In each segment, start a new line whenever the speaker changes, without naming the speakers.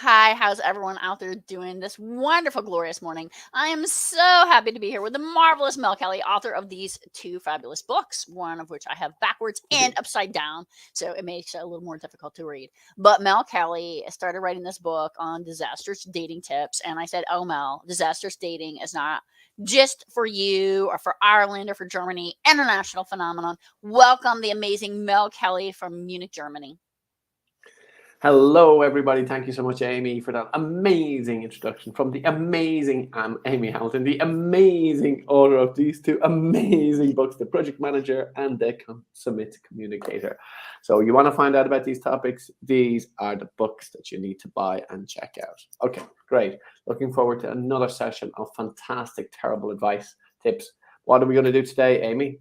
Hi, how's everyone out there doing this wonderful, glorious morning? I am so happy to be here with the marvelous Mel Kelly, author of these two fabulous books, one of which I have backwards and upside down, so it makes it a little more difficult to read. But Mel Kelly started writing this book on disastrous dating tips, and I said, "Oh, Mel, disastrous dating is not just for you or for Ireland or for Germany, international phenomenon. Welcome the amazing Mel Kelly from Munich, Germany."
Hello, everybody. Thank you so much, Amy, for that amazing introduction from the amazing Amy Hamilton, the amazing author of these two amazing books, The Project Manager and The Consummate Communicator. So you want to find out about these topics, these are the books that you need to buy and check out. Okay, great. Looking forward to another session of fantastic, terrible advice tips. What are we going to do today, Amy?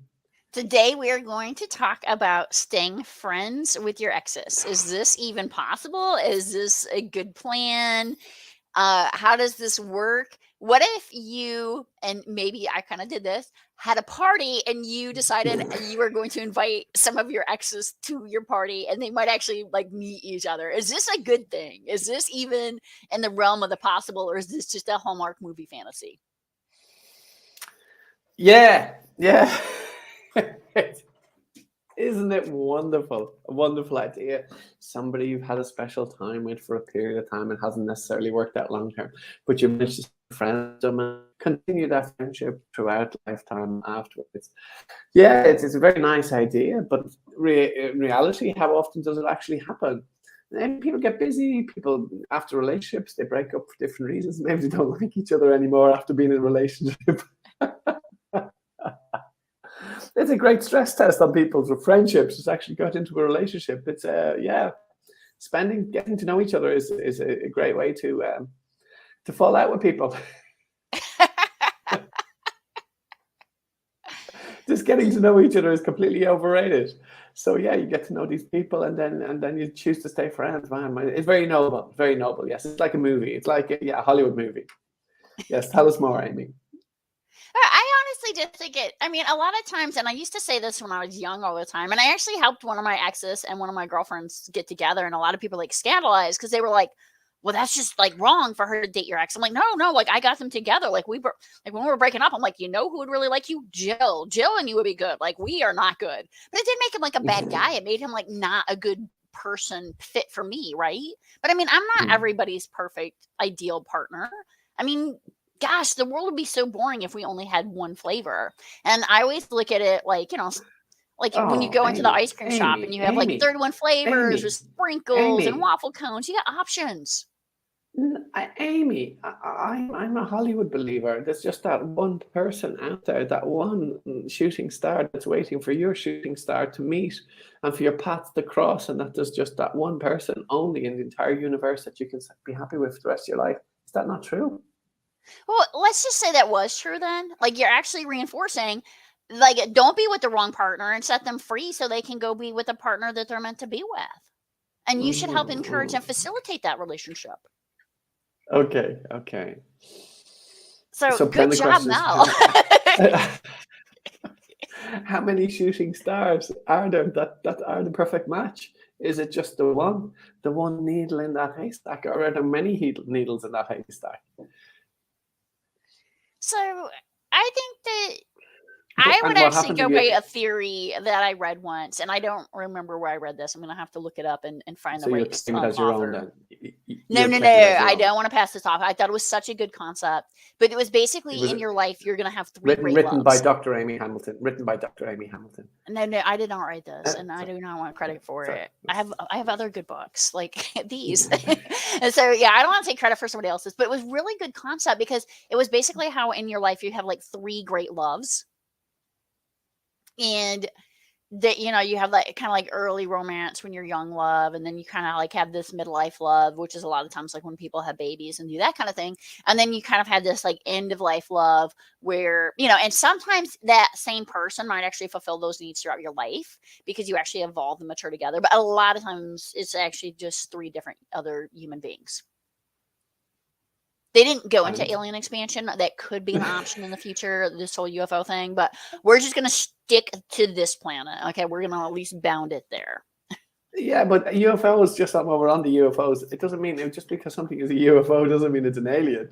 Today, we are going to talk about staying friends with your exes. Is this even possible? Is this a good plan? How does this work? What if you, and maybe I kind of did this, had a party and you decided you were going to invite some of your exes to your party and they might actually like meet each other? Is this a good thing? Is this even in the realm of the possible, or is this just a Hallmark movie fantasy?
Yeah. Isn't it wonderful? A wonderful idea. Somebody you've had a special time with for a period of time and hasn't necessarily worked out long term, but you managed to stay friends with them and continue that friendship throughout lifetime afterwards. Yeah, it's a very nice idea, but in reality, how often does it actually happen? And people get busy. People, after relationships, they break up for different reasons. Maybe they don't like each other anymore after being in a relationship. It's a great stress test on people's friendships. It's actually got into a relationship. It's getting to know each other is a great way to fall out with people. Just getting to know each other is completely overrated. So yeah, you get to know these people, and then you choose to stay friends. Man, it's very noble, very noble. Yes, it's like a movie. It's like a Hollywood movie. Yes, tell us more, Amy.
I honestly just think it. I mean, a lot of times, and I used to say this when I was young all the time, and I actually helped one of my exes and one of my girlfriends get together, and a lot of people like scandalized because they were like, "Well, that's just like wrong for her to date your ex." I'm like, "No, no, like I got them together. Like like when we were breaking up, I'm like, you know who would really like you? Jill. Jill and you would be good. Like we are not good." But it didn't make him like a bad guy. It made him like not a good person fit for me, right? But I mean, I'm not everybody's perfect ideal partner. I mean, gosh, the world would be so boring if we only had one flavor. And I always look at it like, like when you
Oh,
go into the
Amy,
ice cream shop and
Amy,
you have like
Amy,
31 flavors with
Amy,
sprinkles and
Amy.
waffle cones, you got options.
Amy, I'm a Hollywood believer. There's just that one person out there, that one shooting star that's waiting for your shooting star to meet and for your paths to cross, and that there's just that one person only in the entire universe that you can be happy with for the rest of your life. Is that not true?
Well, let's just say that was true then. Like you're actually reinforcing, like, don't be with the wrong partner and set them free so they can go be with a partner that they're meant to be with. And you should help encourage and
Mm.
facilitate that relationship.
Okay.
So
So then
good
the
job,
question is,
Mel.
how many shooting stars are there that are the perfect match? Is it just the one needle in that haystack, or are there many needles in that haystack?
So I think that I would
And what
actually
happens if
go by
you?
a theory that I read once, and I don't remember where I read this. I'm gonna have to look it up and find the
So you'll
right
claim it as your own
author.
then.
No,
You'll
no,
claim it
no.
as your
I
own.
don't want to pass this off. I thought it was such a good concept, but it was
It
basically
was
in your life you're gonna have three great
written by
loves.
Dr. Amy Hamilton. Written by Dr. Amy Hamilton.
No, no, I did not write this, and I
Sorry,
do not want credit for
sorry.
it. I have other good books like these, and so yeah, I don't want to take credit for somebody else's, but it was really good concept because it was basically how in your life you have like three great loves, and that you have like kind of like early romance when you're young love, and then you kind of like have this midlife love, which is a lot of times like when people have babies and do that kind of thing, and then you kind of had this like end of life love where and sometimes that same person might actually fulfill those needs throughout your life because you actually evolve and mature together, but a lot of times it's actually just three different other human beings. They didn't go into
And
alien expansion. That could be an option in the future, this whole UFO thing, but we're just going to stick to this planet. Okay. We're going to at least bound it there.
Yeah, but UFOs, just while we're on the UFOs, it doesn't mean just because something is a UFO doesn't mean it's an alien.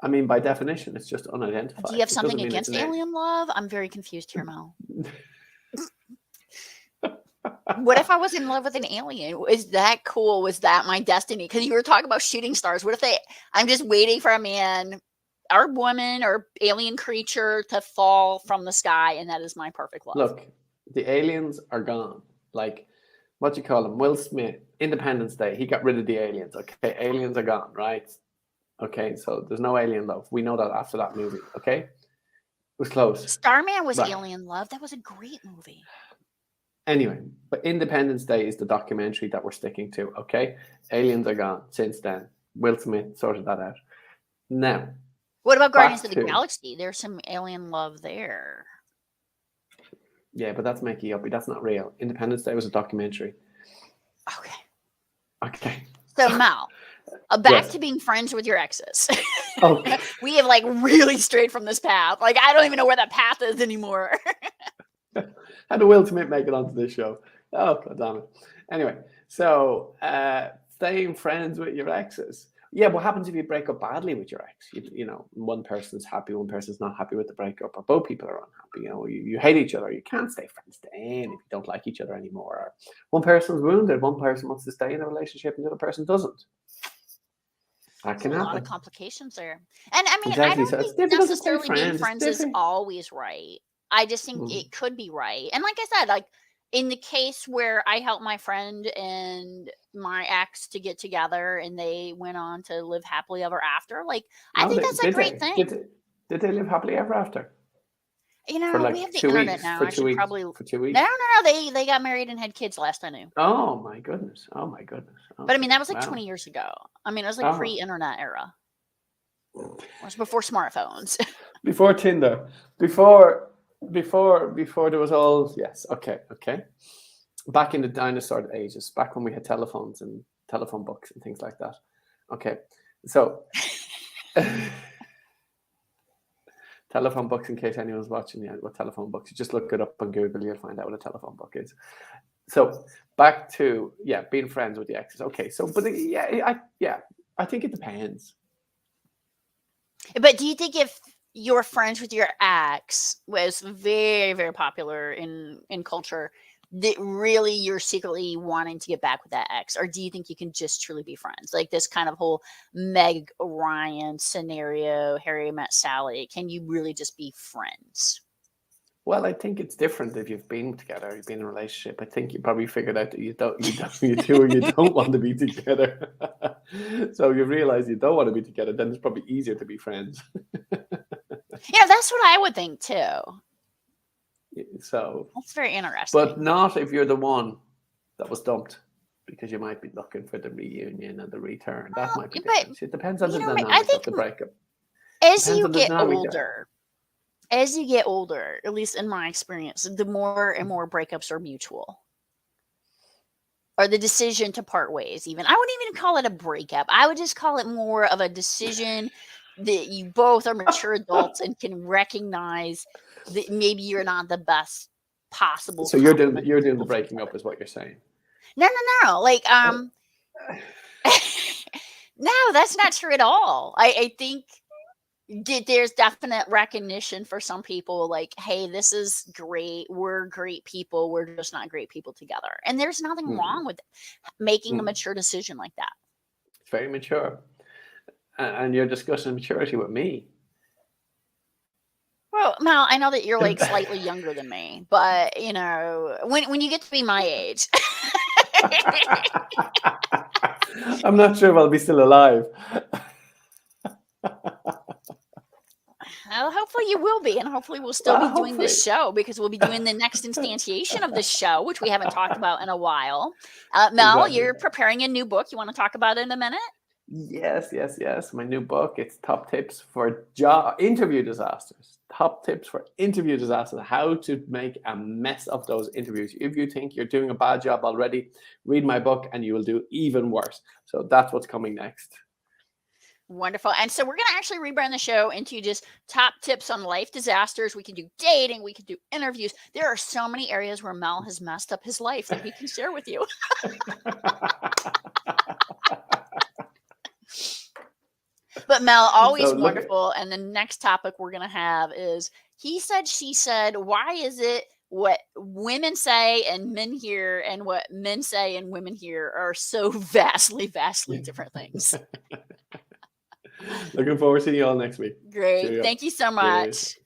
I mean, by definition, it's just
Do you
unidentified.
have
It doesn't
something
mean it's
against
an alien.
alien love? I'm very confused here, Mel. What if I was in love with an alien? Is that cool? Was that my destiny? Because you were talking about shooting stars. What if I'm just waiting for a man or woman or alien creature to fall from the sky, and that is my perfect love?
Look, the aliens are gone. Like, what you call him? Will Smith, Independence Day, he got rid of the aliens. Okay, aliens are gone, right? Okay, so there's no alien love. We know that after that movie. Okay, it was close.
Starman was
Right.
alien love. That was a great movie.
Anyway, but Independence Day is the documentary that we're sticking to. Okay, aliens are gone since then. Will Smith sorted that out. Now,
What about Guardians
back
of the
to
Galaxy? There's some alien love there.
yeah, but that's making up. That's not real. Independence Day was a documentary.
Okay.
Okay.
So Mel, back
Yes.
to being friends with your exes.
Okay.
We have like really strayed from this path. Like I don't even know where that path is anymore.
How did Will Smith make it onto this show? Oh, God damn it. Anyway, so staying friends with your exes. Yeah, what happens if you break up badly with your ex? You know, one person's happy, one person's not happy with the breakup, or both people are unhappy. You know, you hate each other. You can't stay friends then if you don't like each other anymore. Or one person's wounded, one person wants to stay in a relationship, and the other person doesn't. That
There's
can
a lot of
happen.
complications there. And I mean, I
Exactly.
don't
So it's
think
difficult to stay
necessarily being
friends. It's
friends is
different.
always right. I just think
Mm.
it could be right. And like I said, like in the case where I helped my friend and my ex to get together and they went on to live happily ever after, like I
Oh,
think that's a
did
great
they? Did
thing.
they? Did they live happily ever after?
You
For
know, we have
like
the
2 weeks?
internet now.
For
I
two
should
weeks?
probably
For 2 weeks?
no. They got married and had kids last I knew.
Oh my goodness. Oh my goodness.
But I mean,
Okay.
that was like
Wow.
20 years ago. I mean, it was like
Oh.
pre-internet era. It was before smartphones.
Before Tinder. Before there was all yes. Okay. Okay. Back in the dinosaur ages, back when we had telephones and telephone books and things like that. Okay. So telephone books, in case anyone's watching, yeah, what telephone books? You just look it up on Google, you'll find out what a telephone book is. So back to being friends with the exes. Okay, so but I think it depends.
But do you think if you're friends with your ex was very, very popular in culture, that really you're secretly wanting to get back with that ex? Or do you think you can just truly be friends? Like this kind of whole Meg Ryan scenario, Harry met Sally. Can you really just be friends?
Well, I think it's different if you've been together, you've been in a relationship. I think you probably figured out that you do or you don't want to be together. So you realize you don't want to be together, then it's probably easier to be friends.
Yeah, that's what I would think too.
So,
That's very
but
interesting.
not if you're the one that was dumped, because you might be looking for the reunion and the return. That
Well,
might be
but
different. It depends on the
I
dynamic of
think
the breakup.
as
Depends
you
on the
get
dynamic there.
older, at least in my experience, the more and more breakups are mutual. Or the decision to part ways, even. I wouldn't even call it a breakup. I would just call it more of a decision that you both are mature adults and can recognize that maybe you're not the best possible
So you're doing the
complementary people for each
breaking up,
other.
is what you're saying.
No. Like,
Uh,
no, that's not true at all. I think there's definite recognition for some people like, hey, this is great, we're great people, we're just not great people together, and there's nothing
mm,
wrong with making a
mm.
mature decision like that.
It's very mature, and you're discussing maturity with me.
Well, Mal, I know that you're like slightly younger than me, but you know, when you get to be my age,
I'm not sure if I'll be still alive.
well, hopefully you will be, and hopefully we'll still
Well,
be doing this
hopefully.
show because we'll be doing the next instantiation of this show, which we haven't talked about in a while. Mel,
Exactly.
you're preparing a new book. You want to talk about it in a minute?
Yes. My new book. It's top tips for job interview disasters. Top tips for interview disasters. How to make a mess of those interviews. If you think you're doing a bad job already, read my book and you will do even worse. So that's what's coming next.
Wonderful. And so we're going to actually rebrand the show into just top tips on life disasters. We can do dating, we can do interviews. There are so many areas where Mel has messed up his life that he can share with you. But Mel, always
So look,
wonderful. And the next topic we're going to have is he said, she said, why is it what women say and men hear and what men say and women hear are so vastly, vastly different things?
looking forward to seeing you all next week.
Great.
Cheerio.
Thank you so
Cheers.
much.